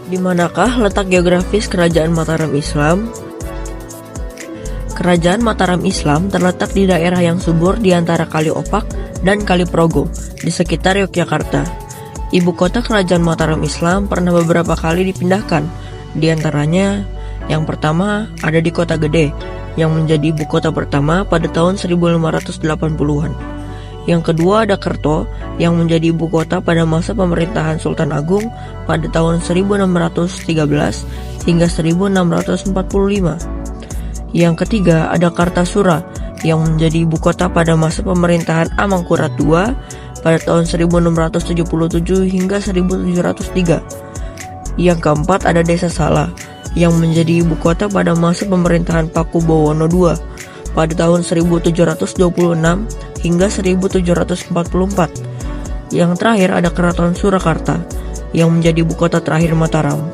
Di manakah letak geografis Kerajaan Mataram Islam? Kerajaan Mataram Islam terletak di daerah yang subur di antara Kali Opak dan Kali Progo, di sekitar Yogyakarta. Ibu kota Kerajaan Mataram Islam pernah beberapa kali dipindahkan, di antaranya yang pertama ada di Kota Gede, yang menjadi ibu kota pertama pada tahun 1580-an. Yang kedua ada Kerto, yang menjadi ibu kota pada masa pemerintahan Sultan Agung pada tahun 1613 hingga 1645. Yang ketiga ada Kartasura, yang menjadi ibu kota pada masa pemerintahan Amangkurat II pada tahun 1677 hingga 1703. Yang keempat ada Desa Sala, yang menjadi ibu kota pada masa pemerintahan Pakubowono II pada tahun 1726 hingga 1744. Yang terakhir ada Keraton Surakarta, yang menjadi ibu kota terakhir Mataram.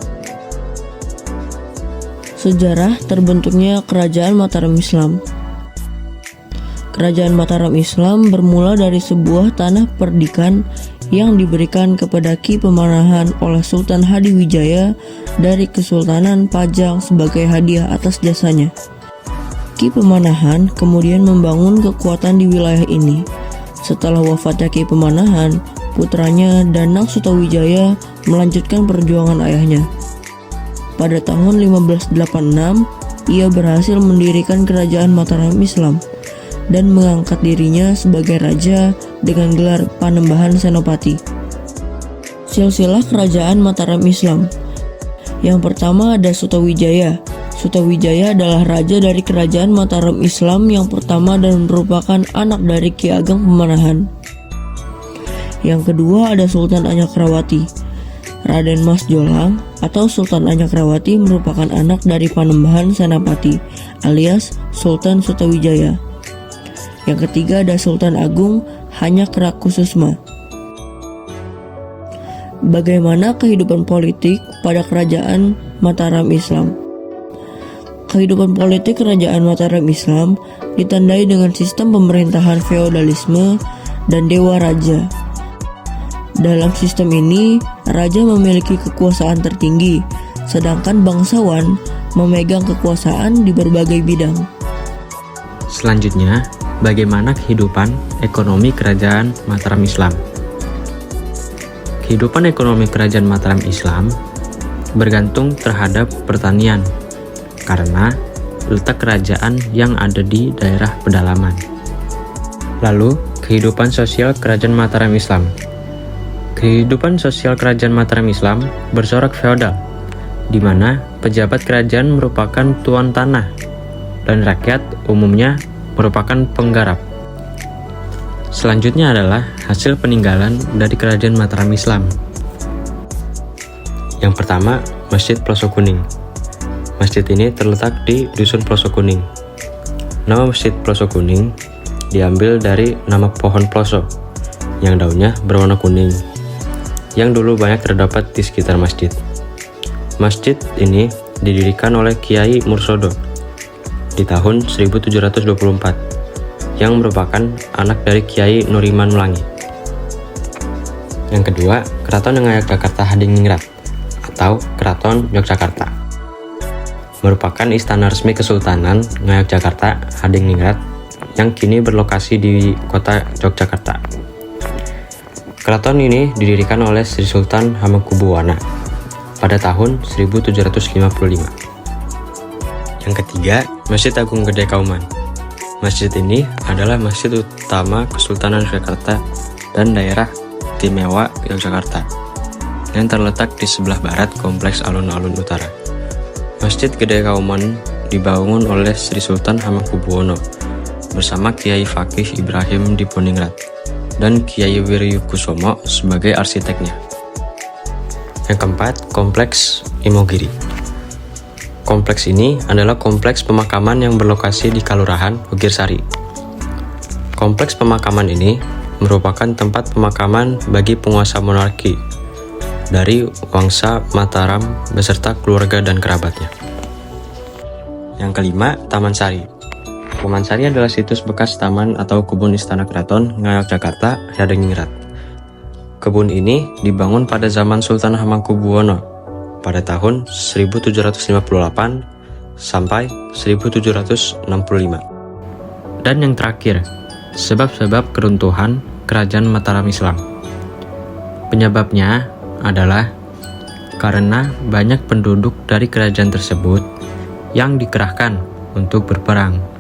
Sejarah terbentuknya Kerajaan Mataram Islam. Kerajaan Mataram Islam bermula dari sebuah tanah perdikan yang diberikan kepada Ki Pemanahan oleh Sultan Hadiwijaya dari Kesultanan Pajang sebagai hadiah atas jasanya. Ki Pemanahan kemudian membangun kekuatan di wilayah ini. Setelah wafatnya Ki Pemanahan, putranya Danang Sutawijaya melanjutkan perjuangan ayahnya. Pada tahun 1586, ia berhasil mendirikan Kerajaan Mataram Islam dan mengangkat dirinya sebagai raja dengan gelar Panembahan Senopati. Silsilah Kerajaan Mataram Islam. Yang pertama ada Sutawijaya. Sutawijaya adalah raja dari Kerajaan Mataram Islam yang pertama dan merupakan anak dari Ki Ageng Pemanahan. Yang kedua ada Sultan Anyakrawati. Raden Mas Jolang atau Sultan Anyakrawati merupakan anak dari Panembahan Senapati alias Sultan Sutawijaya. Yang ketiga ada Sultan Agung Hanyakrakhususma. Bagaimana kehidupan politik pada Kerajaan Mataram Islam? Kehidupan politik Kerajaan Mataram Islam ditandai dengan sistem pemerintahan feodalisme dan dewa raja. Dalam sistem ini, raja memiliki kekuasaan tertinggi, sedangkan bangsawan memegang kekuasaan di berbagai bidang. Selanjutnya, bagaimana kehidupan ekonomi Kerajaan Mataram Islam? Kehidupan ekonomi Kerajaan Mataram Islam bergantung terhadap pertanian, karena letak kerajaan yang ada di daerah pedalaman. Lalu, kehidupan sosial Kerajaan Mataram Islam. Kehidupan sosial Kerajaan Mataram Islam bercorak feodal, di mana pejabat kerajaan merupakan tuan tanah dan rakyat umumnya merupakan penggarap. Selanjutnya adalah hasil peninggalan dari Kerajaan Mataram Islam. Yang pertama, Masjid Ploso Kuning. Masjid ini terletak di Dusun Ploso Kuning. Nama Masjid Ploso Kuning diambil dari nama pohon ploso yang daunnya berwarna kuning, yang dulu banyak terdapat di sekitar masjid. Masjid ini didirikan oleh Kiai Mursodo di tahun 1724, yang merupakan anak dari Kiai Nuriman Melangi. Yang kedua, Keraton Ngayogyakarta Hadiningrat atau Keraton Yogyakarta, merupakan istana resmi Kesultanan Ngayogyakarta Hadiningrat yang kini berlokasi di kota Yogyakarta. Keraton ini didirikan oleh Sri Sultan Hamengkubuwana pada tahun 1755. Yang ketiga, Masjid Agung Gede Kauman. Masjid ini adalah masjid utama Kesultanan Yogyakarta dan daerah istimewa Yogyakarta yang terletak di sebelah barat Kompleks Alun-Alun Utara. Masjid Gede Kauman dibangun oleh Sri Sultan Hamengkubuwono bersama Kiai Fakih Ibrahim Diponingrat dan Kiai Wiryukusumo sebagai arsiteknya. Yang keempat, Kompleks Imogiri. Kompleks ini adalah kompleks pemakaman yang berlokasi di Kalurahan Ogirsari. Kompleks pemakaman ini merupakan tempat pemakaman bagi penguasa monarki dari Wangsa Mataram beserta keluarga dan kerabatnya. Yang kelima, Taman Sari. Taman Sari adalah situs bekas taman atau kebun istana keraton Ngayogyakarta Hadiningrat. Kebun ini dibangun pada zaman Sultan Hamengkubuwono pada tahun 1758 sampai 1765. Dan yang terakhir, sebab-sebab keruntuhan kerajaan Mataram Islam. Penyebabnya adalah karena banyak penduduk dari kerajaan tersebut yang dikerahkan untuk berperang.